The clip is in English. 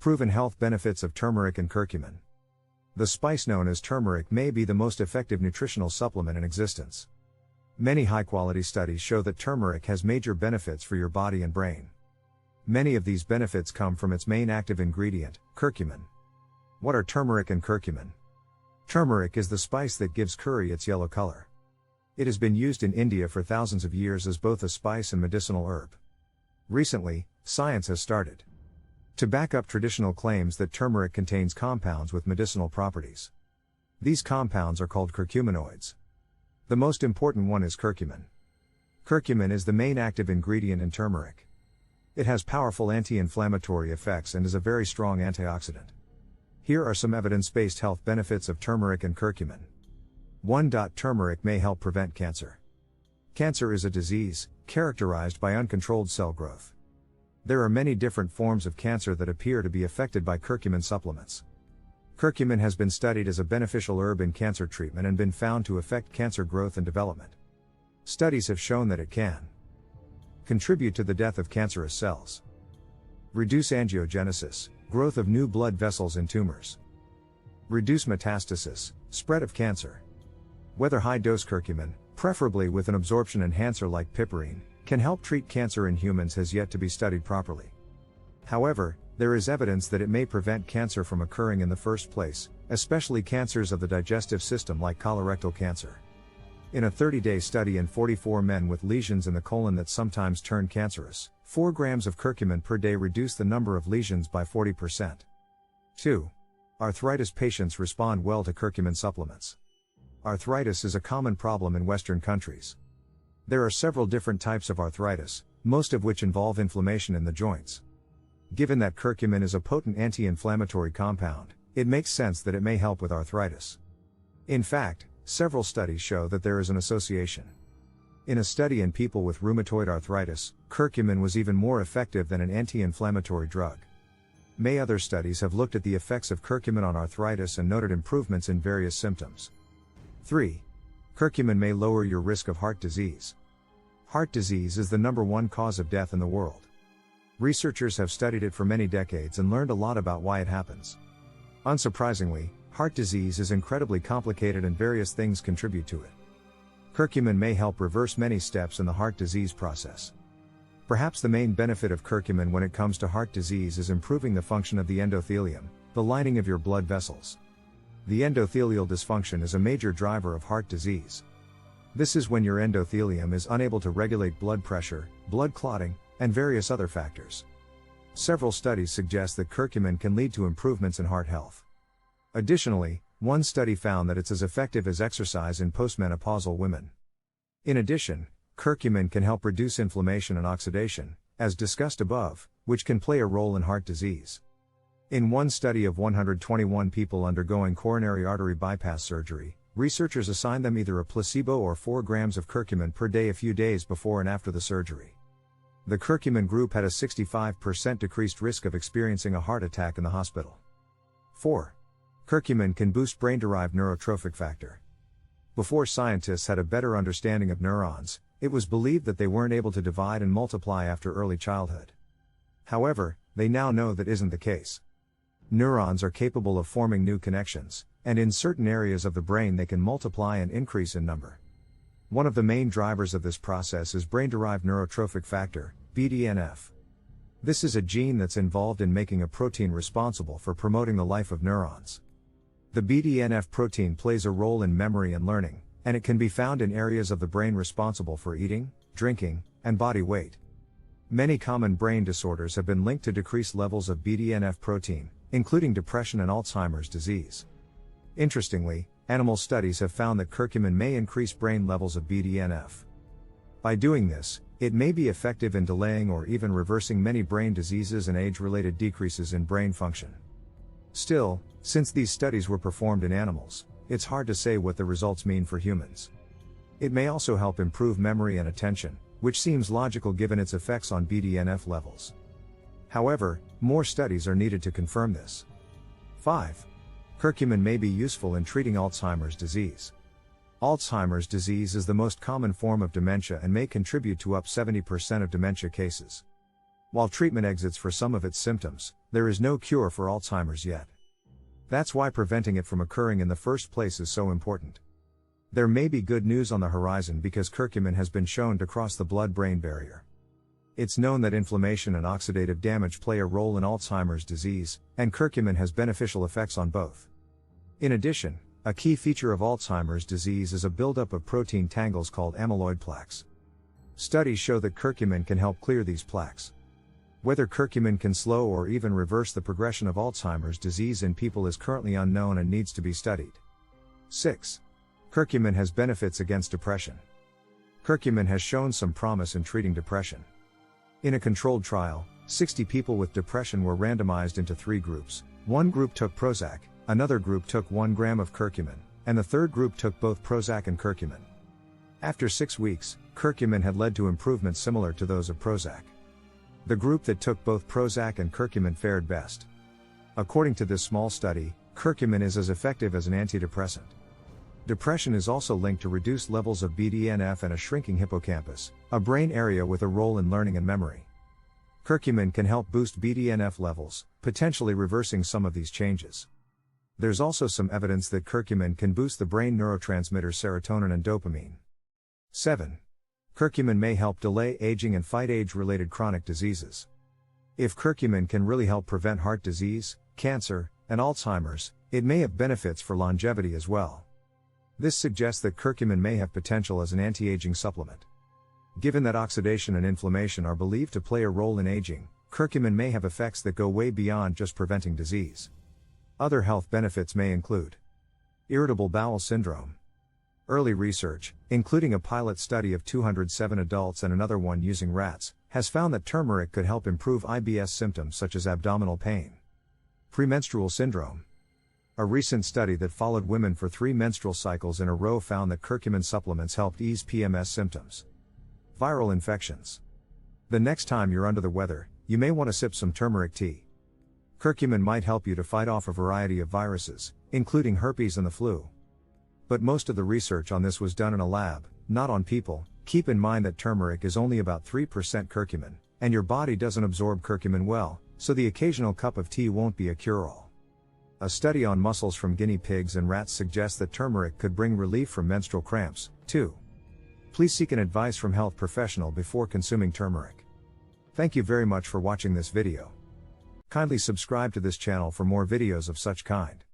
Proven health benefits of turmeric and curcumin. The spice known as turmeric may be the most effective nutritional supplement in existence. Many high-quality studies show that turmeric has major benefits for your body and brain. Many of these benefits come from its main active ingredient, curcumin. What are turmeric and curcumin? Turmeric is the spice that gives curry its yellow color. It has been used in India for thousands of years as both a spice and medicinal herb. Recently, science has started to back up traditional claims that turmeric contains compounds with medicinal properties. These compounds are called curcuminoids. The most important one is curcumin. Curcumin is the main active ingredient in turmeric. It has powerful anti-inflammatory effects and is a very strong antioxidant. Here are some evidence-based health benefits of turmeric and curcumin. 1. Turmeric may help prevent cancer. Cancer is a disease characterized by uncontrolled cell growth. There are many different forms of cancer that appear to be affected by curcumin supplements. Curcumin has been studied as a beneficial herb in cancer treatment and been found to affect cancer growth and development. Studies have shown that it can contribute to the death of cancerous cells, reduce angiogenesis, growth of new blood vessels in tumors, reduce metastasis, spread of cancer. Whether high-dose curcumin, preferably with an absorption enhancer like piperine, can help treat cancer in humans has yet to be studied properly. However, there is evidence that it may prevent cancer from occurring in the first place, especially cancers of the digestive system like colorectal cancer. In a 30-day study in 44 men with lesions in the colon that sometimes turn cancerous, 4 grams of curcumin per day reduced the number of lesions by 40%. 2. Arthritis patients respond well to curcumin supplements. Arthritis is a common problem in Western countries. There are several different types of arthritis, most of which involve inflammation in the joints. Given that curcumin is a potent anti-inflammatory compound, it makes sense that it may help with arthritis. In fact, several studies show that there is an association. In a study in people with rheumatoid arthritis, curcumin was even more effective than an anti-inflammatory drug. Other studies have looked at the effects of curcumin on arthritis and noted improvements in various symptoms. 3. Curcumin may lower your risk of heart disease. Heart disease is the #1 cause of death in the world. Researchers have studied it for many decades and learned a lot about why it happens. Unsurprisingly, heart disease is incredibly complicated and various things contribute to it. Curcumin may help reverse many steps in the heart disease process. Perhaps the main benefit of curcumin when it comes to heart disease is improving the function of the endothelium, the lining of your blood vessels. The endothelial dysfunction is a major driver of heart disease. This is when your endothelium is unable to regulate blood pressure, blood clotting, and various other factors. Several studies suggest that curcumin can lead to improvements in heart health. Additionally, one study found that it's as effective as exercise in postmenopausal women. In addition, curcumin can help reduce inflammation and oxidation, as discussed above, which can play a role in heart disease. In one study of 121 people undergoing coronary artery bypass surgery, researchers assigned them either a placebo or 4 grams of curcumin per day a few days before and after the surgery. The curcumin group had a 65% decreased risk of experiencing a heart attack in the hospital. 4. Curcumin can boost brain-derived neurotrophic factor. Before scientists had a better understanding of neurons, it was believed that they weren't able to divide and multiply after early childhood. However, they now know that isn't the case. Neurons are capable of forming new connections, and in certain areas of the brain they can multiply and increase in number. One of the main drivers of this process is brain-derived neurotrophic factor, BDNF. This is a gene that's involved in making a protein responsible for promoting the life of neurons. The BDNF protein plays a role in memory and learning, and it can be found in areas of the brain responsible for eating, drinking, and body weight. Many common brain disorders have been linked to decreased levels of BDNF protein, including depression and Alzheimer's disease. Interestingly, animal studies have found that curcumin may increase brain levels of BDNF. By doing this, it may be effective in delaying or even reversing many brain diseases and age-related decreases in brain function. Still, since these studies were performed in animals, it's hard to say what the results mean for humans. It may also help improve memory and attention, which seems logical given its effects on BDNF levels. However, more studies are needed to confirm this. 5. Curcumin may be useful in treating Alzheimer's disease. Alzheimer's disease is the most common form of dementia and may contribute to up 70% of dementia cases. While treatment exits for some of its symptoms, There is no cure for Alzheimer's yet. That's why preventing it from occurring in the first place is so important. There may be good news on the horizon because curcumin has been shown to cross the blood-brain barrier. It's known that inflammation and oxidative damage play a role in Alzheimer's disease, and curcumin has beneficial effects on both. In addition, a key feature of Alzheimer's disease is a buildup of protein tangles called amyloid plaques. Studies show that curcumin can help clear these plaques. Whether curcumin can slow or even reverse the progression of Alzheimer's disease in people is currently unknown and needs to be studied. 6. Curcumin has benefits against depression. Curcumin has shown some promise in treating depression. In a controlled trial, 60 people with depression were randomized into 3 groups. One group took Prozac, another group took 1 gram of curcumin, and the third group took both Prozac and curcumin. After 6 weeks, curcumin had led to improvements similar to those of Prozac. The group that took both Prozac and curcumin fared best. According to this small study, curcumin is as effective as an antidepressant. Depression is also linked to reduced levels of BDNF and a shrinking hippocampus, a brain area with a role in learning and memory. Curcumin can help boost BDNF levels, potentially reversing some of these changes. There's also some evidence that curcumin can boost the brain neurotransmitters serotonin and dopamine. 7. Curcumin may help delay aging and fight age-related chronic diseases. If curcumin can really help prevent heart disease, cancer, and Alzheimer's, it may have benefits for longevity as well. This suggests that curcumin may have potential as an anti-aging supplement. Given that oxidation and inflammation are believed to play a role in aging, curcumin may have effects that go way beyond just preventing disease. Other health benefits may include irritable bowel syndrome. Early research, including a pilot study of 207 adults and another one using rats, has found that turmeric could help improve IBS symptoms such as abdominal pain. Premenstrual syndrome. A recent study that followed women for 3 menstrual cycles in a row found that curcumin supplements helped ease PMS symptoms. Viral infections. The next time you're under the weather, you may want to sip some turmeric tea. Curcumin might help you to fight off a variety of viruses, including herpes and the flu. But most of the research on this was done in a lab, not on people. Keep in mind that turmeric is only about 3% curcumin, and your body doesn't absorb curcumin well, so the occasional cup of tea won't be a cure-all. A study on muscles from guinea pigs and rats suggests that turmeric could bring relief from menstrual cramps, too. Please seek an advice from health professional before consuming turmeric. Thank you very much for watching this video. Kindly subscribe to this channel for more videos of such kind.